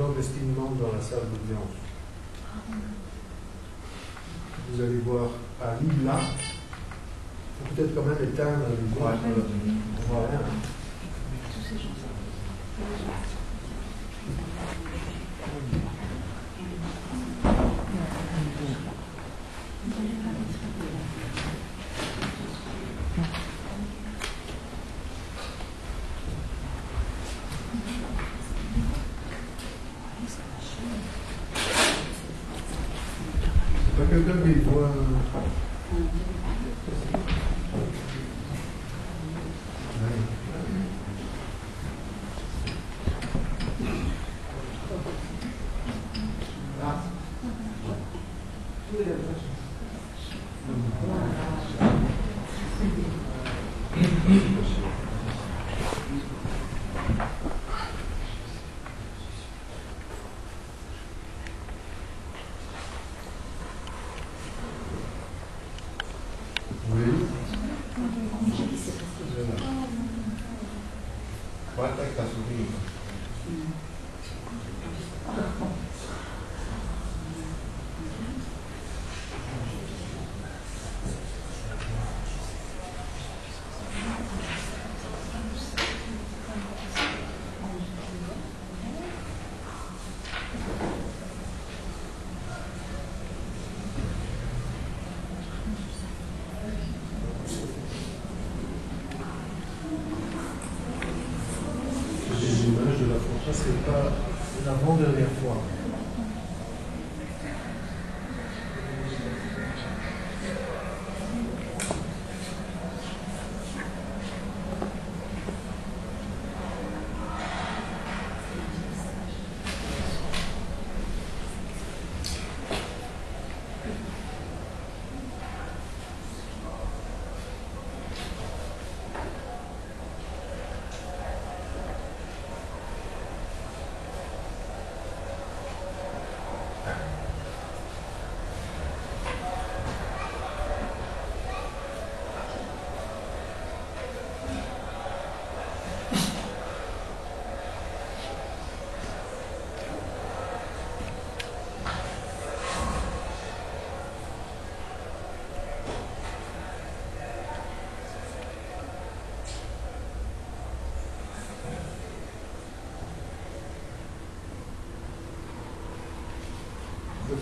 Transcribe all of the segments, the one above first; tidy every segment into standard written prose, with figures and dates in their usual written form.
clandestinement dans la salle d'audience. Vous allez voir Ali là. Il faut peut-être quand même éteindre la lumière. On voit rien. Quelqu'un qui voit. C'est pas l'avant-dernière fois.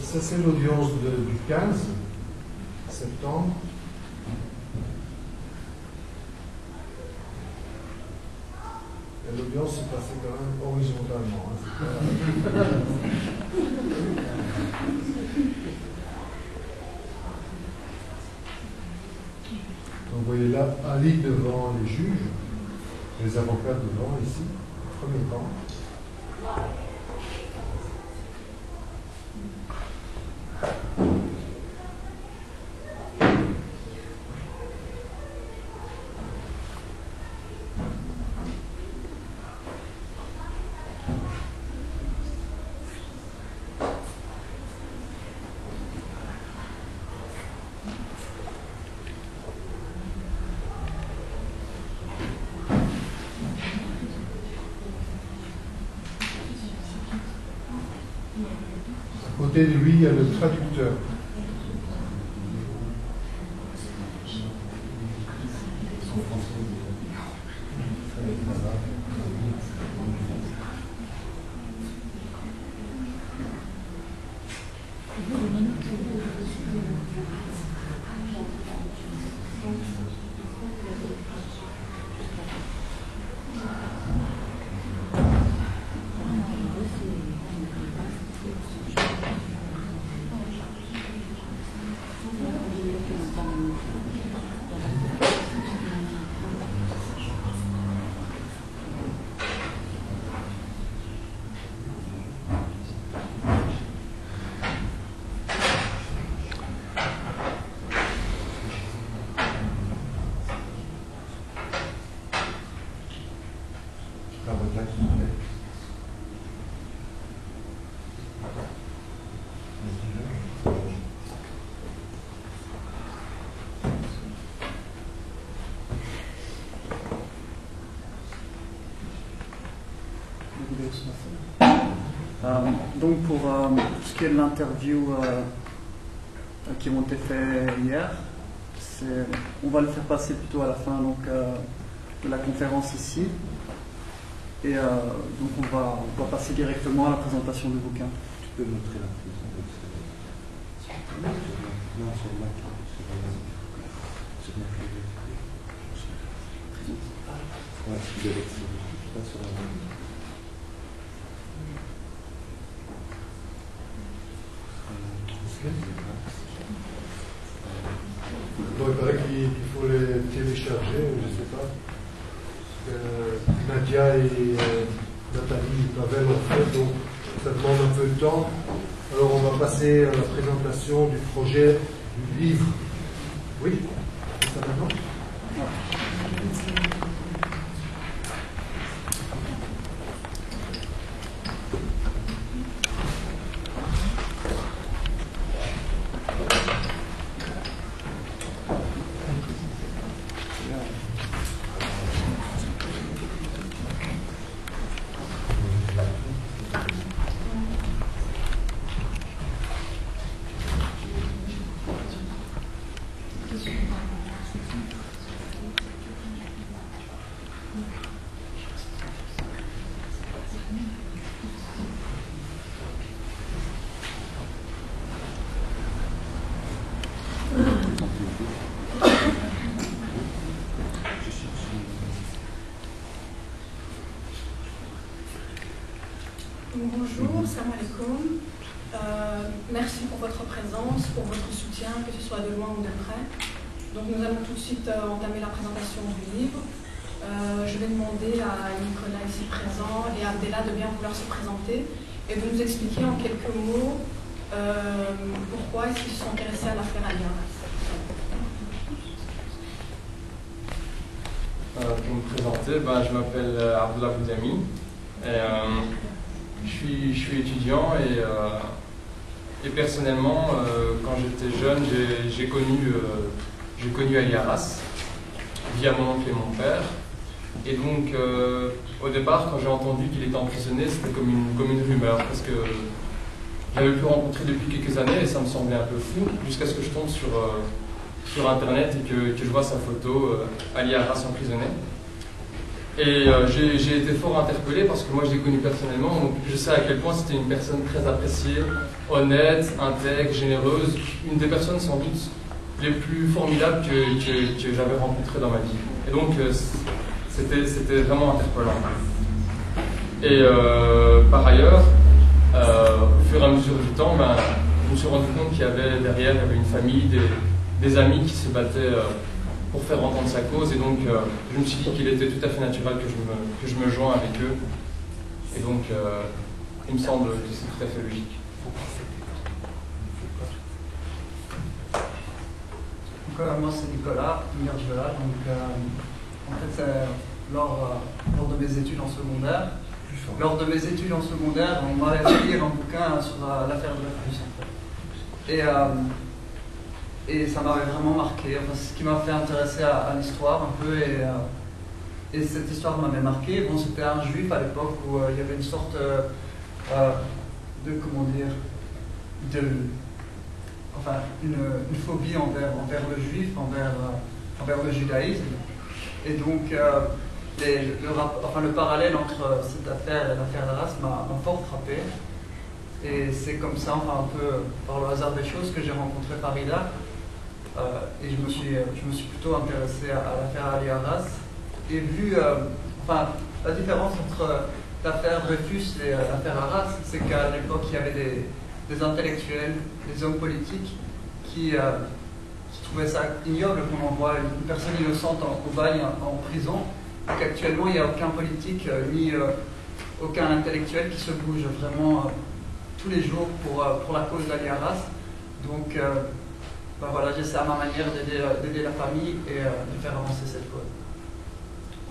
Ça, c'est l'audience du 15 septembre. Et l'audience s'est passée quand même horizontalement. Donc, vous voyez là, Ali devant les juges, les avocats devant, ici, au premier temps. À côté de lui, il y a le traducteur. Donc pour ce qui est de l'interview qui ont été fait hier, on va le faire passer plutôt à la fin donc, de la conférence ici. Et donc on va passer directement à la présentation du bouquin. Tu peux montrer la présentation. Non, sur le Mac. Sur le Mac. Ouais, tu dois être pas sur la Mac. Bon, il paraît qu'il faut les télécharger, je ne sais pas. Nadia et Nathalie Pavel l'ont fait, donc ça demande un peu de temps. Alors on va passer à la présentation du projet du livre. Oui, c'est ça maintenant ? Bonjour, salam alaikum. Merci pour votre présence, pour votre soutien, que ce soit de loin ou de près. Donc nous allons tout de suite entamer la présentation du livre. Je vais demander à Nicolas ici présent et à Abdella de bien vouloir se présenter et de nous expliquer en quelques mots pourquoi est-ce qu'ils se sont intéressés à l'affaire Aliaras. Pour me présenter, je m'appelle Abdullah Boudami. Je suis étudiant et personnellement, quand j'étais jeune, j'ai connu Aliaras via mon oncle et mon père. Et donc, au départ, quand j'ai entendu qu'il était emprisonné, c'était comme une rumeur, parce que je l'avais pu rencontrer depuis quelques années et ça me semblait un peu fou, jusqu'à ce que je tombe sur Internet et que je vois sa photo, Aliaras emprisonné. Et j'ai été fort interpellé parce que moi je l'ai connu personnellement, donc je sais à quel point c'était une personne très appréciée, honnête, intègre, généreuse, une des personnes sans doute les plus formidables que j'avais rencontrées dans ma vie. Et donc c'était vraiment interpellant. Et par ailleurs, au fur et à mesure du temps, je me suis rendu compte qu'il y avait derrière une famille, des amis qui se battaient pour faire entendre sa cause, et donc je me suis dit qu'il était tout à fait naturel que je me joins avec eux, et donc il me semble que c'est tout à fait logique. Donc, moi c'est Nicolas Mirjela, donc en fait c'est lors de mes études en secondaire. Lors de mes études en secondaire, on m'avait fait lire un bouquin sur l'affaire Dreyfus en fait. Et ça m'avait vraiment marqué, enfin, c'est ce qui m'a fait intéresser à l'histoire un peu, et cette histoire m'avait marqué. Bon, c'était un juif à l'époque où il y avait une sorte une phobie envers le juif, envers le judaïsme. Et donc le parallèle entre cette affaire et l'affaire d'Arras m'a fort frappé. Et c'est comme ça, enfin un peu par le hasard des choses, que j'ai rencontré Farida. Et je me suis plutôt intéressé à l'affaire Aliaras et vu la différence entre l'affaire Dreyfus et l'affaire Arras, c'est qu'à l'époque il y avait des intellectuels, des hommes politiques qui trouvaient ça ignoble qu'on envoie une personne innocente au bagne en prison, et qu'actuellement il n'y a aucun politique ni aucun intellectuel qui se bouge vraiment tous les jours pour la cause d'Aliaras. Donc voilà, j'essaie à ma manière d'aider la famille et de faire avancer cette cause.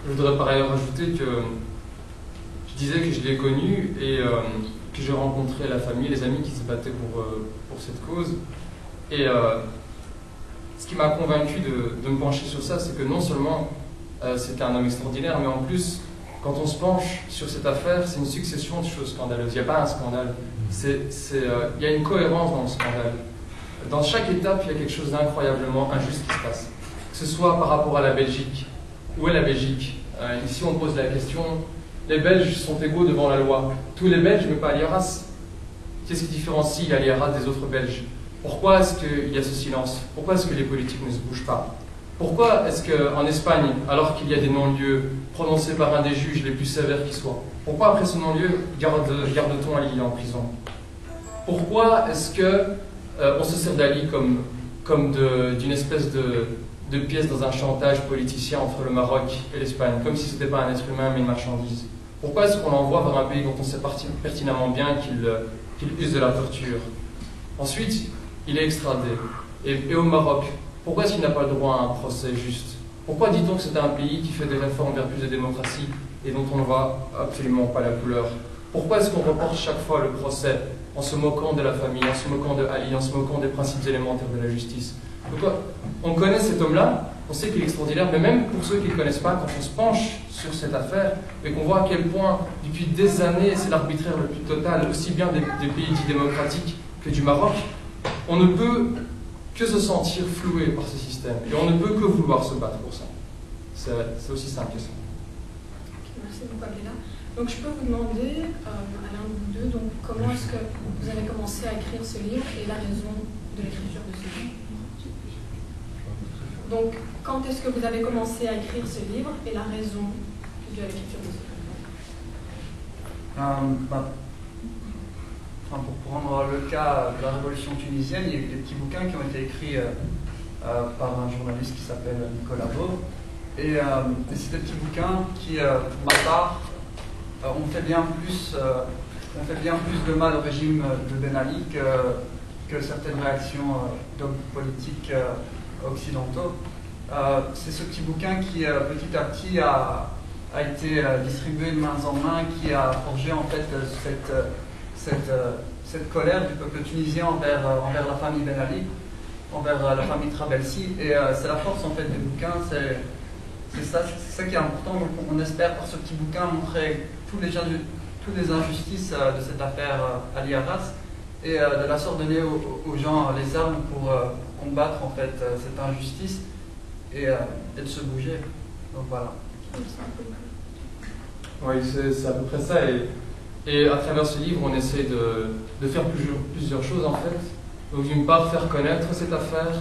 Je voudrais par ailleurs ajouter que je disais que je l'ai connu et que j'ai rencontré la famille, les amis qui se battaient pour cette cause. Et ce qui m'a convaincu de me pencher sur ça, c'est que non seulement c'était un homme extraordinaire, mais en plus, quand on se penche sur cette affaire, c'est une succession de choses scandaleuses. Il n'y a pas un scandale. Il y a une cohérence dans le scandale. Dans chaque étape, il y a quelque chose d'incroyablement injuste qui se passe. Que ce soit par rapport à la Belgique. Où est la Belgique? Ici, on pose la question, les Belges sont égaux devant la loi. Tous les Belges, mais pas Aliaras. Qu'est-ce qui différencie Aliaras des autres Belges? Pourquoi est-ce qu'il y a ce silence? Pourquoi est-ce que les politiques ne se bougent pas? Pourquoi est-ce qu'en Espagne, alors qu'il y a des non-lieux prononcés par un des juges les plus sévères qui soient, pourquoi après ce non-lieu garde-t-on Ali en prison? Pourquoi est-ce qu'on se sert d'Ali comme d'une espèce de pièce dans un chantage politicien entre le Maroc et l'Espagne, comme si ce n'était pas un être humain mais une marchandise? Pourquoi est-ce qu'on l'envoie vers un pays dont on sait pertinemment bien qu'il use de la torture? Ensuite, il est extradé. Et au Maroc, pourquoi est-ce qu'il n'a pas le droit à un procès juste? Pourquoi dit-on que c'est un pays qui fait des réformes vers plus de démocratie et dont on ne voit absolument pas la couleur? Pourquoi est-ce qu'on reporte chaque fois le procès en se moquant de la famille, en se moquant de Ali, en se moquant des principes élémentaires de la justice? Donc, on connaît cet homme-là, on sait qu'il est extraordinaire, mais même pour ceux qui ne le connaissent pas, quand on se penche sur cette affaire et qu'on voit à quel point, depuis des années, c'est l'arbitraire le plus total, aussi bien des pays dits démocratiques que du Maroc, on ne peut que se sentir floué par ce système. Et on ne peut que vouloir se battre pour ça. C'est aussi simple que ça. Merci beaucoup, Abdella. Donc, je peux vous demander, à l'un de vous deux, donc, comment est-ce que vous avez commencé à écrire ce livre et la raison de l'écriture de ce livre? Donc, quand est-ce que vous avez commencé à écrire ce livre et la raison de l'écriture de ce livre? Pour prendre le cas de la révolution tunisienne, il y a eu des petits bouquins qui ont été écrits par un journaliste qui s'appelle Nicolas Beau. Et c'est des petits bouquins qui, pour ma part, ont fait bien plus de mal au régime de Ben Ali que certaines réactions d'hommes politiques occidentaux. C'est ce petit bouquin qui, petit à petit, a été distribué de main en main, qui a forgé en fait cette colère du peuple tunisien envers la famille Ben Ali, envers la famille Trabelsi. Et c'est la force en fait des bouquins, c'est ça qui est important. Donc on espère par ce petit bouquin montrer toutes les injustices de cette affaire Ali Arras et de la sorte donner aux gens les armes pour combattre en fait cette injustice et de se bouger. Donc voilà. Oui, c'est à peu près ça. Et à travers ce livre, on essaie de faire plusieurs choses en fait. Donc d'une part, faire connaître cette affaire,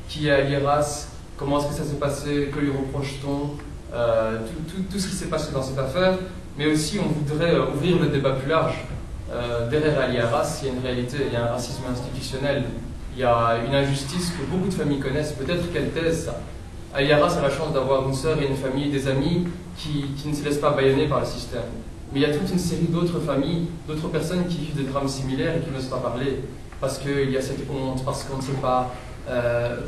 qui est Ali Arras, comment est-ce que ça s'est passé, que lui reproche-t-on, tout ce qui s'est passé dans cette affaire, mais aussi on voudrait ouvrir le débat plus large. Derrière Ali Arras, il y a une réalité, il y a un racisme institutionnel, il y a une injustice que beaucoup de familles connaissent, peut-être qu'elles taisent ça. Ali Arras a la chance d'avoir une sœur et une famille, des amis qui ne se laissent pas bâillonner par le système. Mais il y a toute une série d'autres familles, d'autres personnes qui vivent des drames similaires et qui n'osent pas parler, parce qu'il y a cette honte, parce qu'on ne sait pas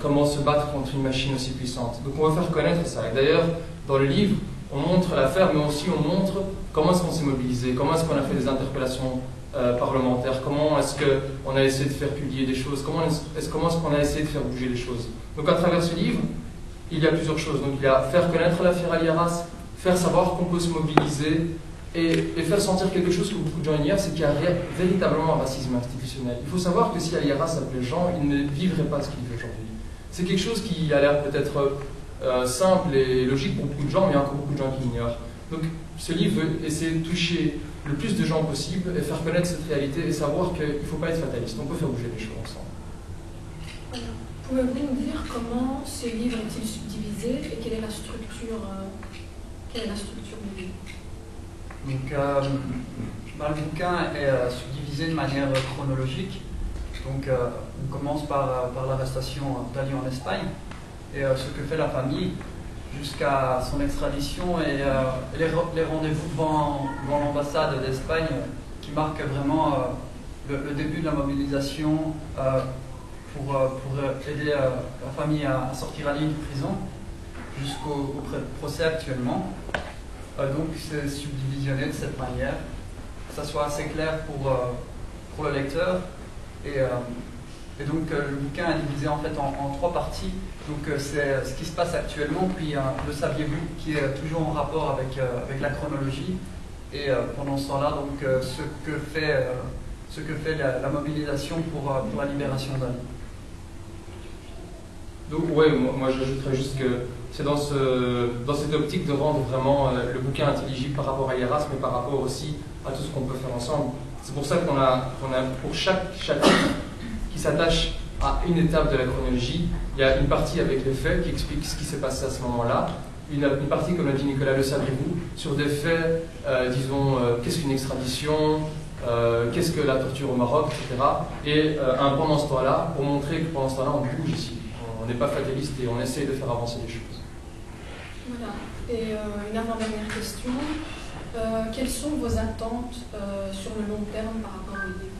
comment se battre contre une machine aussi puissante. Donc on va faire connaître ça. Et d'ailleurs, dans le livre, on montre l'affaire, mais aussi on montre comment est-ce qu'on s'est mobilisé, comment est-ce qu'on a fait des interpellations parlementaires, comment est-ce qu'on a essayé de faire publier des choses, comment est-ce qu'on a essayé de faire bouger les choses. Donc à travers ce livre, il y a plusieurs choses. Donc il y a faire connaître l'affaire Ali Arras, faire savoir qu'on peut se mobiliser et faire sentir quelque chose que beaucoup de gens ignorent, c'est qu'il y a véritablement un racisme institutionnel. Il faut savoir que si Ali Arras s'appelait Jean, il ne vivrait pas ce qu'il vit aujourd'hui. C'est quelque chose qui a l'air peut-être simple et logique pour beaucoup de gens, mais il y a encore beaucoup de gens qui l'ignorent. Donc ce livre veut essayer de toucher le plus de gens possible et faire connaître cette réalité et savoir qu'il ne faut pas être fataliste, on peut faire bouger les choses ensemble. Pouvez-vous nous dire comment ce livre est-il subdivisé et quelle est la structure du livre? Donc, le bouquin est subdivisé de manière chronologique. Donc, on commence par l'arrestation d'Ali en Espagne et ce que fait la famille jusqu'à son extradition et les rendez-vous devant l'ambassade d'Espagne qui marquent vraiment le début de la mobilisation pour aider la famille à sortir Ali de prison jusqu'au procès actuellement. Donc c'est subdivisionné de cette manière, que ça soit assez clair pour le lecteur et Et donc le bouquin est divisé en fait en 3 parties. Donc c'est ce qui se passe actuellement, puis le saviez-vous qui est toujours en rapport avec la chronologie. Et pendant ce temps-là, donc ce que fait la mobilisation pour la libération d'Ali. Donc ouais, moi j'ajouterais juste que c'est dans cette optique de rendre vraiment le bouquin intelligible par rapport à Hieras, mais par rapport aussi à tout ce qu'on peut faire ensemble. C'est pour ça qu'on a pour chaque chapitre qui s'attache à une étape de la chronologie, il y a une partie avec les faits qui explique ce qui s'est passé à ce moment-là, une partie, comme l'a dit Nicolas, le saviez-vous, sur des faits, disons, qu'est-ce qu'une extradition, qu'est-ce que la torture au Maroc, etc. Et pendant ce temps-là, pour montrer que pendant ce temps-là, on bouge ici. On n'est pas fataliste et on essaye de faire avancer les choses. Voilà. Et une avant-dernière question. Quelles sont vos attentes sur le long terme par rapport au livre?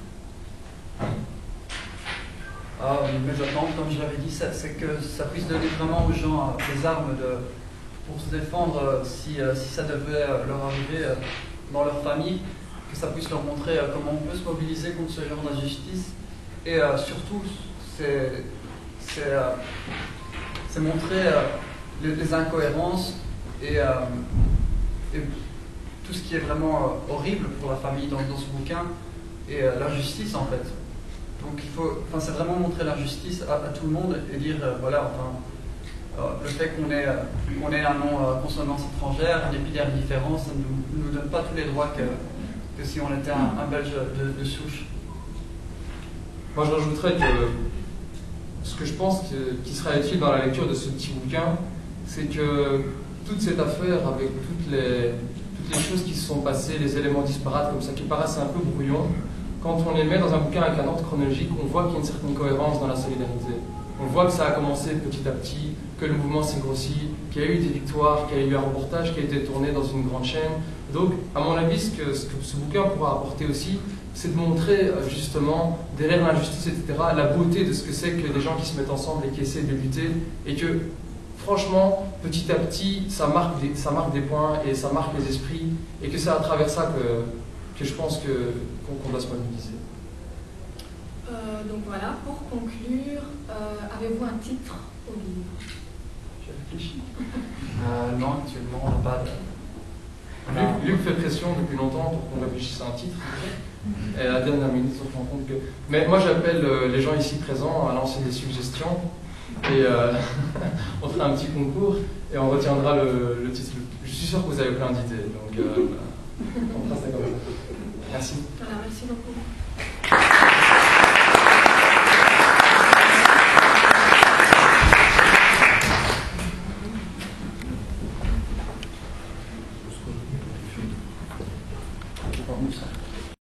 Mes attentes, comme je l'avais dit, c'est que ça puisse donner vraiment aux gens des armes pour se défendre si ça devait leur arriver dans leur famille, que ça puisse leur montrer comment on peut se mobiliser contre ce genre d'injustice. Et surtout, c'est montrer les incohérences et tout ce qui est vraiment horrible pour la famille dans ce bouquin, et l'injustice en fait. Donc c'est vraiment montrer l'injustice à tout le monde et dire voilà, le fait qu'on ait un nom à consonance étrangère, un épiderme différent, ça ne nous donne pas tous les droits que si on était un Belge de souche. Moi je rajouterais que ce que je pense qui sera utile dans la lecture de ce petit bouquin, c'est que toute cette affaire avec toutes les choses qui se sont passées, les éléments disparates comme ça, qui paraissent un peu brouillons, quand on les met dans un bouquin avec un ordre chronologique, on voit qu'il y a une certaine cohérence dans la solidarité. On voit que ça a commencé petit à petit, que le mouvement s'est grossi, qu'il y a eu des victoires, qu'il y a eu un reportage qui a été tourné dans une grande chaîne. Donc, à mon avis, ce que ce bouquin pourra apporter aussi, c'est de montrer justement, derrière l'injustice, etc., la beauté de ce que c'est que des gens qui se mettent ensemble et qui essaient de lutter, et que, franchement, petit à petit, ça marque des points et ça marque les esprits, et que c'est à travers ça que je pense qu'on doit se mobiliser. Donc voilà, pour conclure, avez-vous un titre au livre? J'ai réfléchi. Non, actuellement, on n'a pas de... Luc fait pression depuis longtemps pour qu'on réfléchisse à un titre. Et à la dernière minute, on se rend compte que... Mais moi, j'appelle les gens ici présents à lancer des suggestions. Et on fera un petit concours et on retiendra le titre. Je suis sûr que vous avez plein d'idées. Donc, on fera ça comme ça. Merci. Voilà, merci beaucoup.